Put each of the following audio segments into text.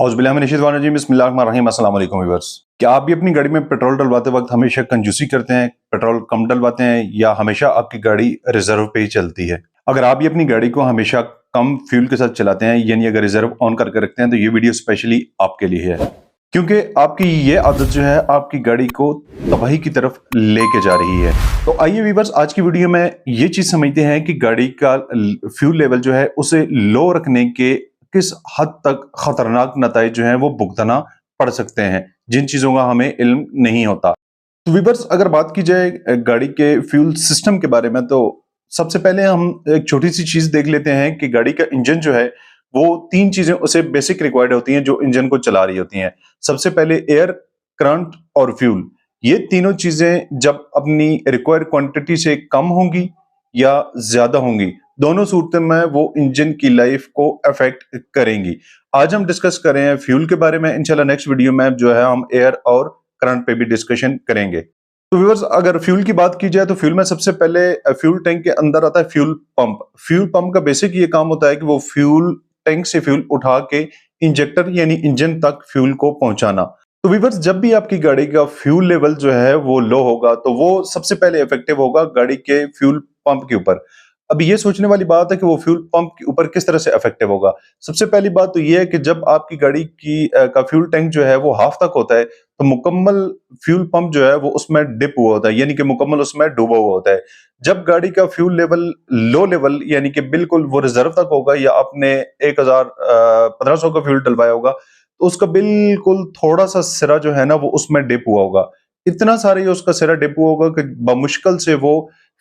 औज़ुबिल्लाहिमिनश्शैतानिर्रजीम बिस्मिल्लाहिर्रहमानिर्रहीम अस्सलाम वालेकुम व्यूअर्स। क्या आप भी अपनी गाड़ी में पेट्रोल डलवाते वक्त हमेशा कंजूसी करते हैं, पेट्रोल कम डलवाते हैं या हमेशा आपकी गाड़ी रिजर्व पे ही चलती है? अगर आप भी अपनी गाड़ी को हमेशा कम फ्यूल के साथ चलाते हैं यानी अगर रिजर्व ऑन करके रखते हैं तो ये वीडियो स्पेशली आपके लिए है। क्योंकि आपकी ये आदत जो है आपकी गाड़ी को तबाही की तरफ लेके जा रही है। तो आइए व्यूअर्स, आज की वीडियो में ये चीज समझते हैं कि गाड़ी का फ्यूल लेवल जो है उसे लो रखने के किस हद तक खतरनाक नताइज जो हैं वो भुगतना पड़ सकते हैं, जिन चीजों का हमें इल्म नहीं होता। तो व्यूअर्स, अगर बात की जाए गाड़ी के फ्यूल सिस्टम के बारे में, तो सबसे पहले हम एक छोटी सी चीज देख लेते हैं कि गाड़ी का इंजन जो है वो तीन चीजें उसे बेसिक रिक्वायर्ड होती हैं जो इंजन को चला रही होती हैं। सबसे पहले एयर, करंट और फ्यूल। ये तीनों चीजें जब अपनी रिक्वायर्ड क्वांटिटी से कम होंगी या ज्यादा होंगी, दोनों सूरतों में वो इंजन की लाइफ को अफेक्ट करेंगी। आज हम डिस्कस कर रहे हैं फ्यूल के बारे में। इंशाल्लाह नेक्स्ट वीडियो में जो है हम एयर और करंट पे भी डिस्कशन करेंगे। तो व्यूअर्स, अगर फ्यूल की बात की जाए तो फ्यूल में सबसे पहले फ्यूल टैंक के अंदर आता है फ्यूल पंप। फ्यूल पंप का बेसिक ये काम होता है कि वो फ्यूल टैंक से फ्यूल उठा के इंजेक्टर यानी इंजन तक फ्यूल को पहुंचाना। तो व्यूअर्स, जब भी आपकी गाड़ी का फ्यूल लेवल जो है वो लो होगा तो वो सबसे पहले इफेक्टिव होगा गाड़ी के फ्यूल पंप के ऊपर। अब ये सोचने वाली बात है कि वो फ्यूल पंप के ऊपर किस तरह से इफेक्टिव होगा। सबसे पहली बात तो ये है कि जब आपकी गाड़ी की का फ्यूल टैंक जो है वो हाफ तक होता है तो मुकम्मल फ्यूल पंप जो है वो उसमें डिप हुआ होता है, यानी कि मुकम्मल उसमें डूबा हुआ होता है। जब गाड़ी का फ्यूल लेवल लो लेवल यानी कि बिल्कुल वो रिजर्व तक होगा या आपने 1500 का फ्यूल डलवाया होगा तो उसका बिल्कुल थोड़ा सा सिरा जो है ना वो उसमें डिप हुआ होगा। इतना सारा ही उसका सिरा डिप हुआ होगा कि बमुश्किल से वो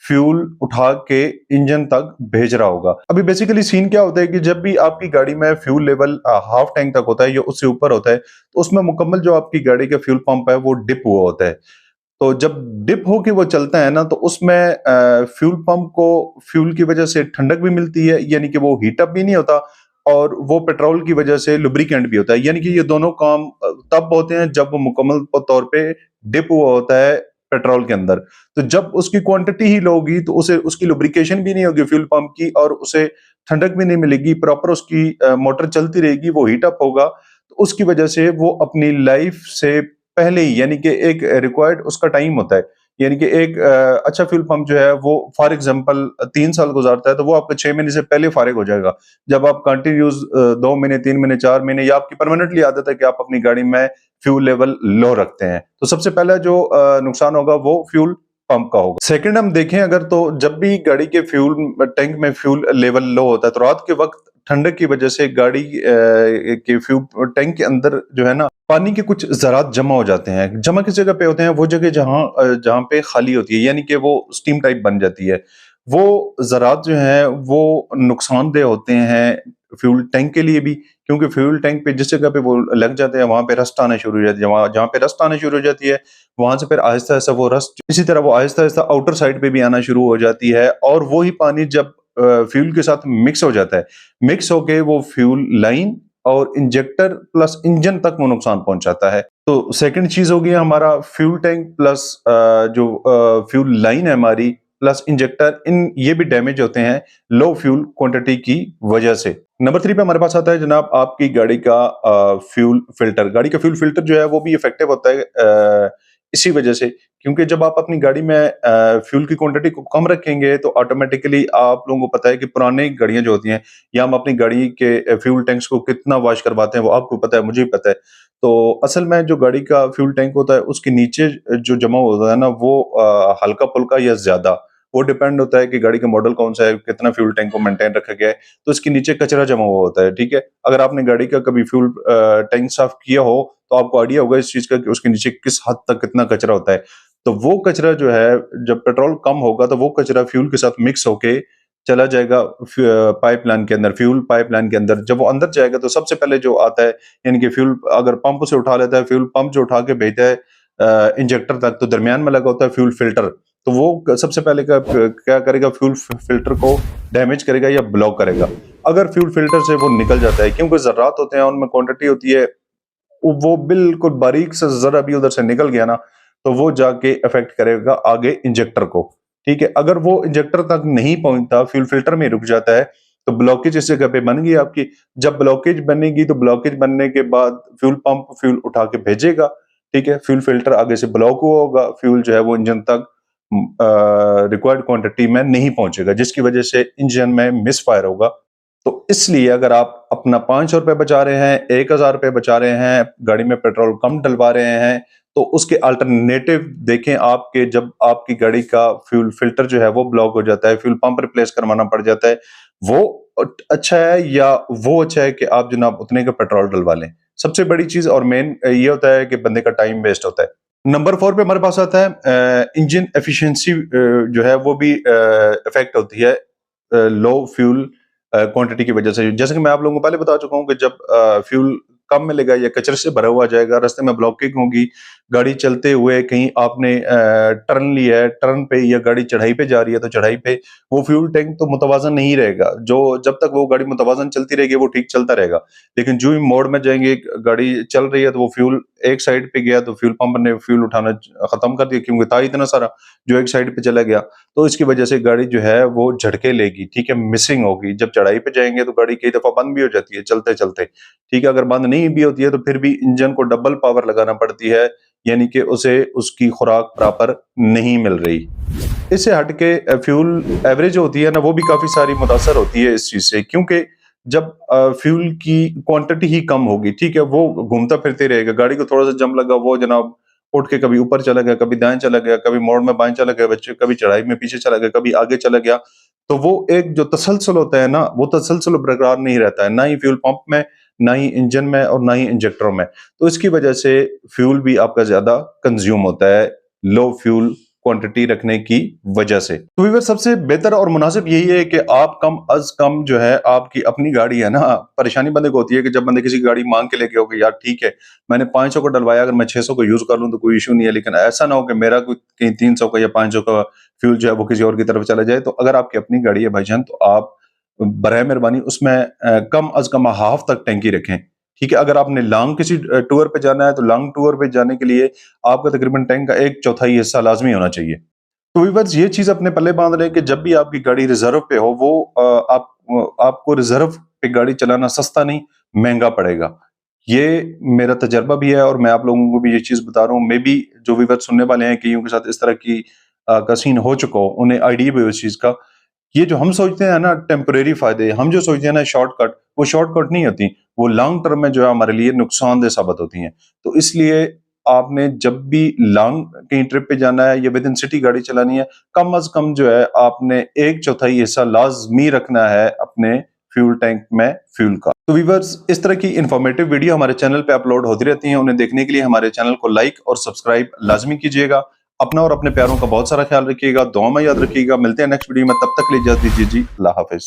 फ्यूल उठा के इंजन तक भेज रहा होगा। अभी बेसिकली सीन क्या होता है कि जब भी आपकी गाड़ी में फ्यूल लेवल हाफ टैंक तक होता है या उससे ऊपर होता है तो उसमें मुकम्मल जो आपकी गाड़ी का फ्यूल पंप है वो डिप हुआ होता है। तो जब डिप होके वो चलता है ना तो उसमें फ्यूल पंप को फ्यूल की वजह से ठंडक भी मिलती है, यानी कि वो हीट अप भी नहीं होता, और वो पेट्रोल की वजह से लुब्रिकेंट भी होता है। यानी कि ये दोनों काम तब होते हैं जब वो मुकम्मल तौर पे डिप हुआ होता है पेट्रोल के अंदर। तो जब उसकी क्वांटिटी ही लो होगी तो उसे उसकी लुब्रिकेशन भी नहीं होगी फ्यूल पंप की और उसे ठंडक भी नहीं मिलेगी, प्रॉपर उसकी मोटर चलती रहेगी, वो हीट अप होगा। तो उसकी वजह से वो अपनी लाइफ से पहले ही, यानी कि एक रिक्वायर्ड उसका टाइम होता है, यानी कि एक अच्छा फ्यूल पंप जो है वो फॉर एग्जांपल 3 साल गुजारता है तो वो आपका 6 महीने से पहले फारिग हो जाएगा। जब आप कंटिन्यूस 2 महीने, 3 महीने, 4 महीने या आपकी परमानेंटली आदत है कि आप अपनी गाड़ी में फ्यूल लेवल लो रखते हैं, तो सबसे पहला जो नुकसान होगा वो फ्यूल पंप का होगा। सेकंड हम देखें अगर, तो जब भी गाड़ी के फ्यूल टैंक में फ्यूल लेवल लो होता है तो रात के वक्त ठंडक की वजह से गाड़ी के फ्यूल टैंक के अंदर जो है ना पानी के कुछ ज़रात जमा हो जाते हैं। जमा किस जगह पे होते हैं? वो जगह जहाँ पे खाली होती है, यानी कि वो स्टीम टाइप बन जाती है। वो ज़रात जो हैं वो नुकसानदेह होते हैं फ्यूल टैंक के लिए भी, क्योंकि फ्यूल टैंक पे जिस जगह पे वो लग जाते हैं वहां पे रस्ट आना शुरू हो जाती है। वहां जहाँ पे रस्ट आना शुरू हो जाती है वहां से फिर आहिस्ता आहिस्ता वो रस्ट, इसी तरह वो आहिस्ता आहिस्ता आउटर साइड पे भी आना शुरू हो जाती है, और वो ही पानी जब फ्यूल के साथ मिक्स हो जाता है, मिक्स होके वो फ्यूल लाइन और इंजेक्टर प्लस इंजन तक वो नुकसान पहुंचाता है। तो सेकंड चीज होगी हमारा फ्यूल टैंक प्लस जो फ्यूल लाइन है हमारी प्लस इंजेक्टर, इन ये भी डैमेज होते हैं लो फ्यूल क्वांटिटी की वजह से। नंबर 3 पे हमारे पास आता है जनाब आपकी गाड़ी का फ्यूल फिल्टर। गाड़ी का फ्यूल फिल्टर जो है वो भी इफेक्टिव होता है इसी वजह से, क्योंकि जब आप अपनी गाड़ी में फ्यूल की क्वांटिटी को कम रखेंगे तो ऑटोमेटिकली आप लोगों को पता है कि पुरानी गाड़ियां जो होती हैं या हम अपनी गाड़ी के फ्यूल टैंक्स को कितना वॉश करवाते हैं वो आपको पता है, मुझे भी पता है। तो असल में जो गाड़ी का फ्यूल टैंक होता है उसके नीचे जो जमा होता है ना वो हल्का फुल्का या ज्यादा, वो डिपेंड होता है कि गाड़ी का मॉडल कौन सा है, कितना फ्यूल टैंक को मेंटेन रखा गया है, तो इसके नीचे कचरा जमा हुआ होता है। ठीक है, अगर आपने गाड़ी का कभी फ्यूल टैंक साफ किया हो तो आपको आइडिया होगा इस चीज का कि उसके नीचे किस हद तक कितना कचरा होता है। तो वो कचरा जो है जब पेट्रोल कम होगा तो वो कचरा फ्यूल के साथ मिक्स होके चला जाएगा पाइपलाइन के अंदर, फ्यूल पाइपलाइन के अंदर। जब वो अंदर जाएगा तो सबसे पहले जो आता है, यानी कि फ्यूल अगर पंप से उठा लेता है, फ्यूल पंप जो उठा के भेजता है इंजेक्टर तक, तो दरमियान में लगा होता है फ्यूल फिल्टर। तो वो सबसे पहले क्या करेगा, फ्यूल फिल्टर को डैमेज करेगा या ब्लॉक करेगा। अगर फ्यूल फिल्टर से वो निकल जाता है, क्योंकि जर्रात होते हैं उनमें क्वांटिटी होती है, वो बिल्कुल बारीक से जरा भी उधर से निकल गया ना तो वो जाके अफेक्ट करेगा आगे इंजेक्टर को। ठीक है, अगर वो इंजेक्टर तक नहीं पहुंचता, फ्यूल फिल्टर में रुक जाता है, तो ब्लॉकेज इस जगह पे बन गई आपकी। जब ब्लॉकेज बनेगी तो ब्लॉकेज बनने के बाद फ्यूल पंप फ्यूल उठा के भेजेगा, ठीक है। फ्यूल फिल्टर आगे से ब्लॉक हुआ होगा, फ्यूल जो है वो इंजन तक रिक्वायर्ड क्वांटिटी में नहीं पहुंचेगा, जिसकी वजह से इंजन में मिस फायर होगा। तो इसलिए अगर आप अपना 500 रुपए बचा रहे हैं, 1000 रुपए बचा रहे हैं, गाड़ी में पेट्रोल कम डलवा रहे हैं, तो उसके अल्टरनेटिव देखें आपके। जब आपकी गाड़ी का फ्यूल फिल्टर जो है वो ब्लॉक हो जाता है, फ्यूल पंप रिप्लेस करवाना पड़ जाता है, वो अच्छा है या वो अच्छा है कि आप जनाब उतने का पेट्रोल डलवा लें। सबसे बड़ी चीज और मेन ये होता है कि बंदे का टाइम वेस्ट होता है। नंबर 4 पे हमारे पास आता है इंजन एफिशिएंसी, जो है वो भी इफेक्ट होती है लो फ्यूल क्वांटिटी की वजह से। जैसे कि मैं आप लोगों को पहले बता चुका हूं कि जब फ्यूल कम मिलेगा या कचरे से भरा हुआ जाएगा, रास्ते में ब्लॉकिंग होगी, गाड़ी चलते हुए कहीं आपने टर्न लिया है, टर्न पे या गाड़ी चढ़ाई पे जा रही है, तो चढ़ाई पे वो फ्यूल टैंक तो मुतवाजन नहीं रहेगा। जो जब तक वो गाड़ी मुतवाजन चलती रहेगी वो ठीक चलता रहेगा, लेकिन जो ही मोड़ में जाएंगे, गाड़ी चल रही है तो वो फ्यूल एक साइड पे गया तो फ्यूल पंप ने फ्यूल उठाना खत्म कर दिया, क्योंकि था इतना सारा जो एक साइड पे चला गया। तो इसकी वजह से गाड़ी जो है वो झटके लेगी, ठीक है, मिसिंग होगी। जब चढ़ाई पे जाएंगे तो गाड़ी कई दफा बंद भी हो जाती है चलते चलते, ठीक है। अगर बंद नहीं भी होती है तो फिर भी इंजन को डबल पावर लगाना पड़ती है, यानी कि उसे उसकी खुराक प्रॉपर नहीं मिल रही। इससे हटके फ्यूल एवरेज होती है ना, वो भी काफी सारी मुतासर होती है इस चीज से, क्योंकि जब फ्यूल की क्वांटिटी ही कम होगी, ठीक है, वो घूमता फिरते रहेगा। गाड़ी को थोड़ा सा जम लगा, वो जनाब उठ के कभी ऊपर चला गया, कभी दाएं चला गया, कभी मोड़ में बाएं चला गया, बच्चे कभी चढ़ाई में पीछे चला गया, कभी आगे चला गया। तो वो एक जो तसलसल होता है ना, वो तसलसल बरकरार नहीं रहता है, ना ही फ्यूल पंप में, ना ही इंजन में और ना ही इंजेक्टरों में। तो इसकी वजह से फ्यूल भी आपका ज्यादा कंज्यूम होता है लो फ्यूल क्वांटिटी रखने की वजह से। तो व्यूअर सबसे बेहतर और मुनासिब यही है कि आप कम अज कम जो है आपकी अपनी गाड़ी है ना। परेशानी बंदे को होती है कि जब बंदे किसी की गाड़ी मांग के लेके होगा, यार ठीक है मैंने 500 का डलवाया, अगर मैं 600 को यूज कर लूं तो कोई इशू नहीं है, लेकिन ऐसा ना हो कि मेरा कोई कहीं 300 का या 500 का फ्यूल जो है वो किसी और की तरफ चला जाए। तो अगर आपकी अपनी गाड़ी है भाईजान, तो आप बराए मेहरबानी उसमें कम अज कम हाफ तक टैंकी रखें, ठीक है। अगर आपने लॉन्ग किसी टूर पे जाना है तो लॉन्ग टूर पे जाने के लिए आपका तकरीबन टैंक का 1/4 हिस्सा लाजमी होना चाहिए। तो व्यूअर्स ये चीज अपने पल्ले बांध लें कि जब भी आपकी गाड़ी रिजर्व पे हो, वो आपको रिजर्व पे गाड़ी चलाना सस्ता नहीं महंगा पड़ेगा। ये मेरा तजर्बा भी है और मैं आप लोगों को भी ये चीज बता रहा हूँ। मे बी जो व्यूअर्स सुनने वाले हैं कईयों के साथ इस तरह की का सीन हो चुका हो, उन्हें आइडिया भी हो इस चीज का। ये जो हम सोचते हैं ना टेम्परेरी फायदे, हम जो सोचते हैं ना शॉर्टकट, वो शॉर्टकट नहीं होती, वो लॉन्ग टर्म में जो है हमारे लिए नुकसानदेह साबित होती हैं। तो इसलिए आपने जब भी लॉन्ग कहीं ट्रिप पे जाना है या विद इन सिटी गाड़ी चलानी है, कम अज कम जो है आपने 1/4 हिस्सा लाजमी रखना है अपने फ्यूल टैंक में फ्यूल का। तो व्यूअर्स इस तरह की इंफॉर्मेटिव वीडियो हमारे चैनल पे अपलोड होती रहती हैं, उन्हें देखने के लिए हमारे चैनल को लाइक और सब्सक्राइब लाजमी कीजिएगा। अपना और अपने प्यारों का बहुत सारा ख्याल रखिएगा, दुआ में याद रखिएगा। मिलते हैं नेक्स्ट वीडियो में, तब तक के लिए इजाजत दीजिए जी, अल्लाह हाफिज।